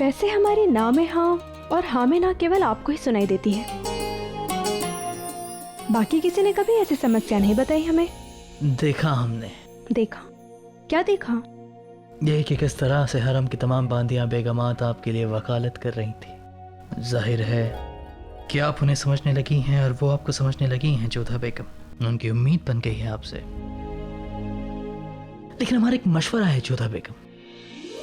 वैसे हमारी ना में हाँ और हाँ में ना केवल आपको ही सुनाई देती है। बाकी किसी ने कभी ऐसी समस्या नहीं बताई हमें। देखा हमने। देखा? क्या देखा? यही कि किस तरह से हरम की तमाम बांदियां बेगमात आपके लिए वकालत कर रही थी। जाहिर है कि आप उन्हें समझने लगी हैं और वो आपको समझने लगी हैं जोधा बेगम। उनकी उम्मीद बन गई है आपसे। लेकिन हमारा एक मशवरा है जोधा बेगम।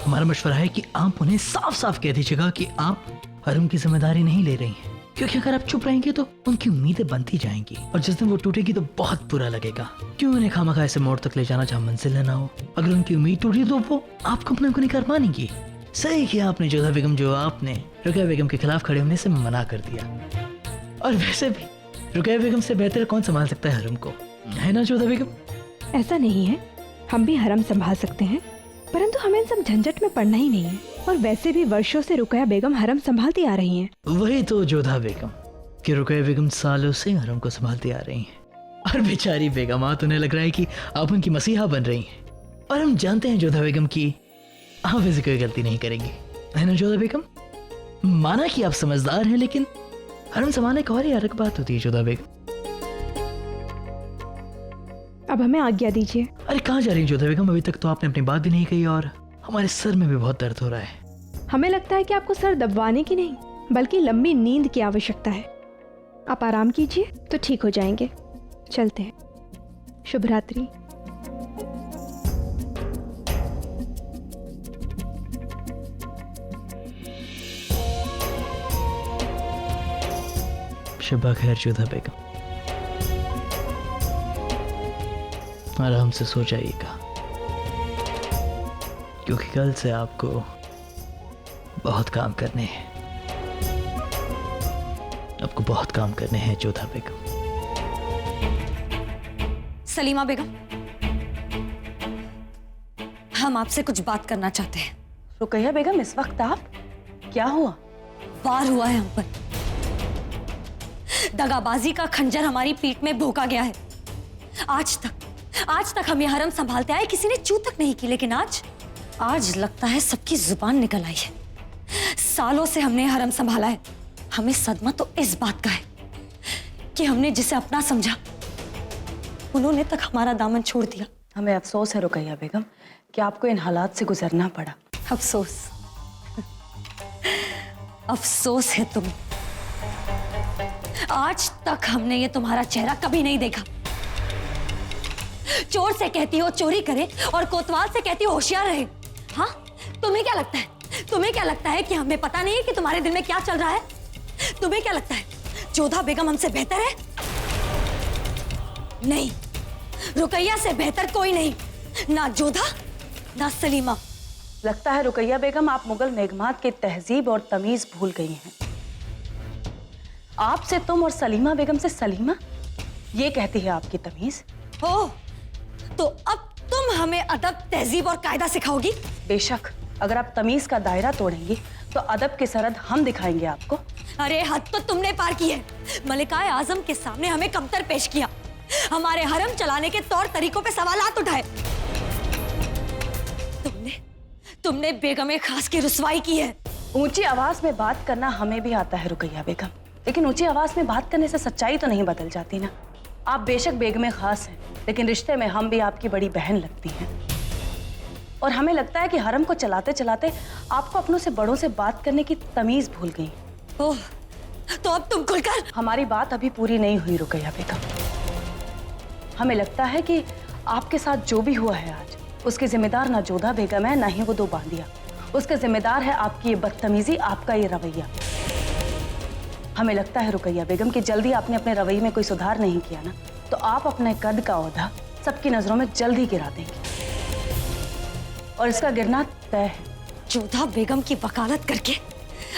हमारा मशवरा है कि आप उन्हें साफ साफ कह दीजिएगा कि आप हरम की जिम्मेदारी नहीं ले रही हैं, क्योंकि अगर आप चुप रहेंगे तो उनकी उम्मीदें बनती जाएंगी और जिस दिन वो टूटेगी तो बहुत बुरा लगेगा। क्यों उन्हें खामखा ऐसे मोड़ तक ले जाना जहां मंजिल ना हो। अगर उनकी उम्मीद टूटी तो वो आपको अपने को नहीं कर मानेंगी। सही किया आपने जोधा बेगम, जो आपने रुकैया बेगम के खिलाफ खड़े होने से मना कर दिया। और वैसे भी रुकैया बेगम से बेहतर कौन संभाल सकता है हरम को, है ना जोधा बेगम? ऐसा नहीं है, हम भी हरम संभाल सकते हैं, परंतु हमें इन सब झंझट में पड़ना ही नहीं है। और वैसे भी वर्षों से रुकैया बेगम हरम संभालती आ रही हैं। वही तो जोधा बेगम कि रुकैया बेगम सालों से हरम को संभालती आ रही हैं और बेचारी बेगमात उन्हें लग रहा है कि आप उनकी मसीहा बन रही हैं। और हम जानते हैं जोधा बेगम की आप ऐसी कोई गलती नहीं करेंगी, है ना जोधा बेगम? माना कि आप समझदार हैं, लेकिन हरम संभालने एक और ही अलग बात होती है जोधा बेगम। अब हमें आज्ञा दीजिए। अरे कहाँ जा रही हैं जोधा बेगम? अभी तक तो आपने अपनी बात भी नहीं कही और हमारे सर में भी बहुत दर्द हो रहा है। हमें लगता है कि आपको सर दबवाने की नहीं बल्कि लंबी नींद की आवश्यकता है। आप आराम कीजिए तो ठीक हो जाएंगे। चलते हैं। शुभ रात्रि। शब्बा खैर जोधा बेगम, आराम से सो जाइएगा, क्योंकि कल से आपको बहुत काम करने हैं। आपको बहुत काम करने हैं जोधा बेगम। सलीमा बेगम, हम आपसे कुछ बात करना चाहते हैं। रुकैया बेगम, इस वक्त आप? क्या हुआ? वार हुआ है हम पर। दगाबाजी का खंजर हमारी पीठ में भोंका गया है। आज तक हम ये हरम संभालते आए, किसी ने चू तक नहीं की, लेकिन आज लगता है सबकी जुबान निकल आई है। सालों से हमने हरम संभाला है। हमें सदमा तो इस बात का है कि हमने जिसे अपना समझा उन्होंने तक हमारा दामन छोड़ दिया। हमें अफसोस है रुकैया बेगम कि आपको इन हालात से गुजरना पड़ा। अफसोस है तुम। आज तक हमने ये तुम्हारा चेहरा कभी नहीं देखा। चोर से कहती हो चोरी करे और कोतवाल से कहती हो होशियार रहे। हाँ, तुम्हें क्या लगता है? तुम्हें क्या लगता है कि हमें पता नहीं है कि तुम्हारे दिल में क्या चल रहा है? तुम्हें क्या लगता है जोधा बेगम हमसे बेहतर है? नहीं, रुकैया से बेहतर कोई नहीं, ना जोधा ना सलीमा। लगता है रुकैया बेगम आप मुगल मेघमात की तहजीब और तमीज भूल गई हैं। आपसे तुम और सलीमा बेगम से सलीमा, ये कहती है आपकी तमीज। ओह, तो अब तुम हमें अदब, तहजीब और कायदा सिखाओगी? बेशक, अगर आप तमीज का दायरा तोड़ेंगी तो अदब की सरहद हम दिखाएंगे आपको। अरे हद तो तुमने पार की है। मलिकाए आजम के सामने हमें कमतर पेश किया, हमारे हरम चलाने के तौर तरीकों पे सवालात उठाए। तुमने बेगम खास की रुसवाई की है। ऊंची आवाज में बात करना हमें भी आता है रुकैया बेगम, लेकिन ऊंची आवाज में बात करने से सच्चाई तो नहीं बदल जाती ना। आप बेशक बेगम खास हैं, लेकिन रिश्ते में हम भी आपकी बड़ी बहन लगती हैं। और हमें लगता है कि हरम को चलाते चलाते आपको अपनों से बड़ों से बात करने की तमीज भूल गई। ओह, तो अब तुम खुलकर। हमारी बात अभी पूरी नहीं हुई रुकैया बेगम। हमें लगता है कि आपके साथ जो भी हुआ है आज, उसके जिम्मेदार ना जोधा बेगम है, ना ही वो दो बांदिया। उसके जिम्मेदार है आपकी ये बदतमीजी, आपका ये रवैया। हमें लगता है रुकैया बेगम कि जल्दी आपने अपने रवैये में कोई सुधार नहीं किया ना, तो आप अपने कद का ओहदा सबकी नजरों में जल्दी गिरा देंगे और इसका गिरना तय है। जोधा बेगम की वकालत करके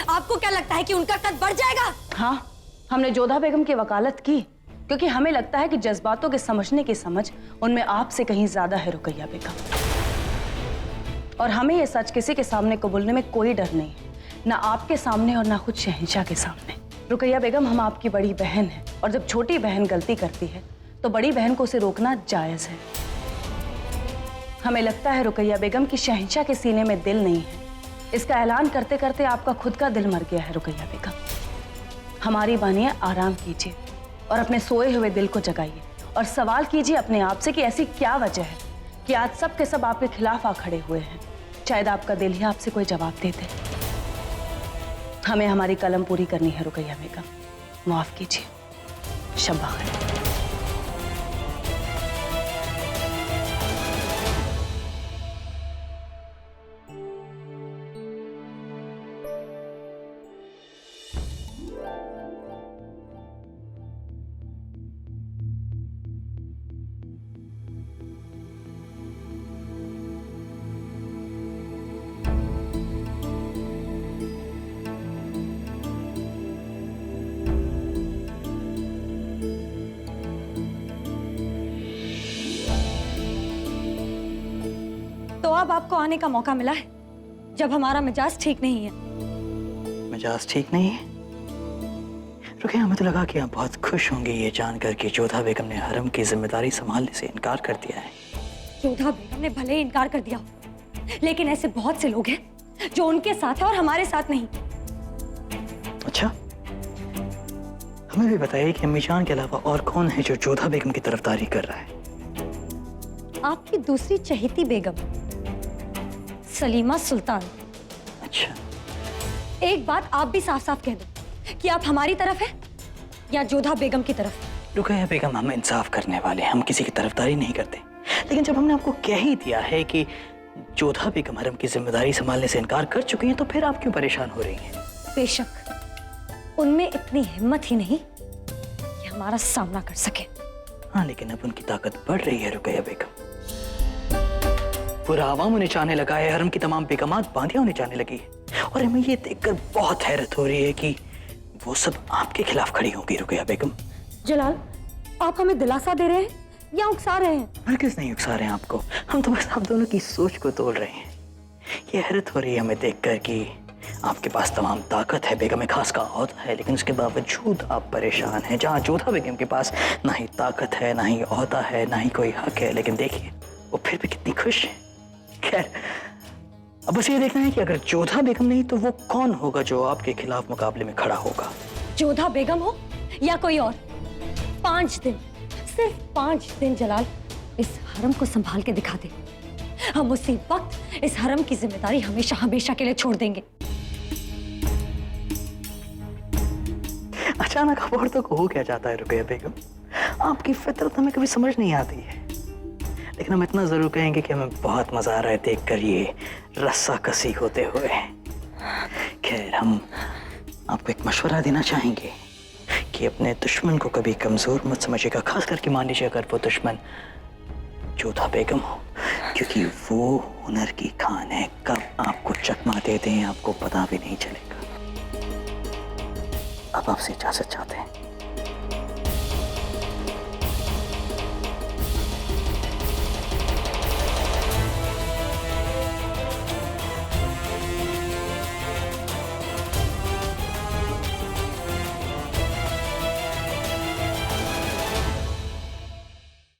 आपको क्या लगता है कि उनका कद बढ़ जाएगा? हाँ, हमने जोधा बेगम की वकालत की क्योंकि हमें लगता है कि जज्बातों के समझने की समझ उनमें आपसे कहीं ज्यादा है रुकैया बेगम। और हमें ये सच किसी के सामने कबूलने में कोई डर नहीं है, ना आपके सामने और ना खुद शहंशाह के सामने। रुकैया बेगम, हम आपकी बड़ी बहन हैं और जब छोटी बहन गलती करती है तो बड़ी बहन को उसे रोकना जायज है। हमें लगता है रुकैया बेगम कि शहंशाह के सीने में दिल नहीं है, इसका ऐलान करते करते आपका खुद का दिल मर गया है रुकैया बेगम। हमारी बानिए, आराम कीजिए और अपने सोए हुए दिल को जगाइए और सवाल कीजिए अपने आप से कि ऐसी क्या वजह है कि आज सब के सब आपके खिलाफ आ खड़े हुए हैं। शायद आपका दिल ही आपसे कोई जवाब दे दे। हमें हमारी कलम पूरी करनी है रुकैया बेगम, माफ कीजिए। शब्बा खैर। तो अब आपको आने का मौका मिला है जब हमारा मिजाज ठीक नहीं है। मिजाज ठीक नहीं है? रुकैया, हमें तो लगा कि आप बहुत खुश होंगे ये जानकर कि जोधा बेगम ने हरम की जिम्मेदारी संभालने से इनकार कर दिया है। जोधा बेगम ने भले ही इनकार कर दिया हो, लेकिन ऐसे बहुत से लोग हैं जो उनके साथ है और हमारे साथ नहीं। अच्छा, हमें भी बताइए कि अम्मी जान के अलावा और कौन है जो जोधा बेगम की तरफदारी कर रहा है? आपकी दूसरी चहेती बेगम सलीमा सुल्तान। अच्छा, एक बात आप भी साफ साफ कह दो कि आप हमारी तरफ हैं या जोधा बेगम की तरफ। रुकैया बेगम, हम इंसाफ करने वाले हैं, हम किसी की तरफदारी नहीं करते। लेकिन जब हमने आपको कह ही दिया है कि जोधा बेगम हरम की जिम्मेदारी संभालने से इनकार कर चुकी हैं, तो फिर आप क्यों परेशान हो रही हैं? बेशक उनमें इतनी हिम्मत ही नहीं कि हमारा सामना कर सके। हाँ, लेकिन अब उनकी ताकत बढ़ रही है रुकैया बेगम। पूरा आवाम उन्हें चाहने लगा है, हरम की तमाम बेगमात बांधियां उन्हें चाहने लगी है। और हमें ये देखकर बहुत हैरत हो रही है कि वो सब आपके खिलाफ खड़ी होंगी रुकैया बेगम। जलाल, आप हमें दिलासा दे रहे हैं या उकसा रहे हैं? हरगिज़ नहीं उकसा रहे हैं आपको, हम तो बस आप दोनों की सोच को तोल रहे हैं। ये हैरत हो रही है हमें देखकर कि आपके पास तमाम ताकत है, बेगम खास का ओहदा है, लेकिन उसके बावजूद आप परेशान हैं। जहाँ जोधा बेगम के पास ना ही ताकत है, ना ही ओहदा है, ना ही कोई हक है, लेकिन देखिए वो फिर भी कितनी खुश है। खैर, अब बस ये देखना है कि अगर जोधा बेगम नहीं तो वो कौन होगा जो आपके खिलाफ मुकाबले में खड़ा होगा। जोधा बेगम हो या कोई और, 5 दिन, सिर्फ 5 दिन जलाल इस हरम को संभाल के दिखा दे। हम उसी वक्त इस हरम की जिम्मेदारी हमेशा हमेशा के लिए छोड़ देंगे। अचानक आप औरतों को हो क्या जाता है रुकैया बेगम? आपकी फितरत हमें कभी समझ नहीं आती है, लेकिन हम इतना जरूर कहेंगे कि हमें बहुत मजा आ रहा है देखकर ये रस्सा कसी होते हुए। खैर, हम आपको एक मशवरा देना चाहेंगे कि अपने दुश्मन को कभी कमजोर मत समझिएगा, खास करके मान लीजिए अगर वो दुश्मन जोधा बेगम हो, क्योंकि वो हुनर की खान है, कब आपको चकमा दे दें आपको पता भी नहीं चलेगा। अब आपसे इजाजत चाहते हैं।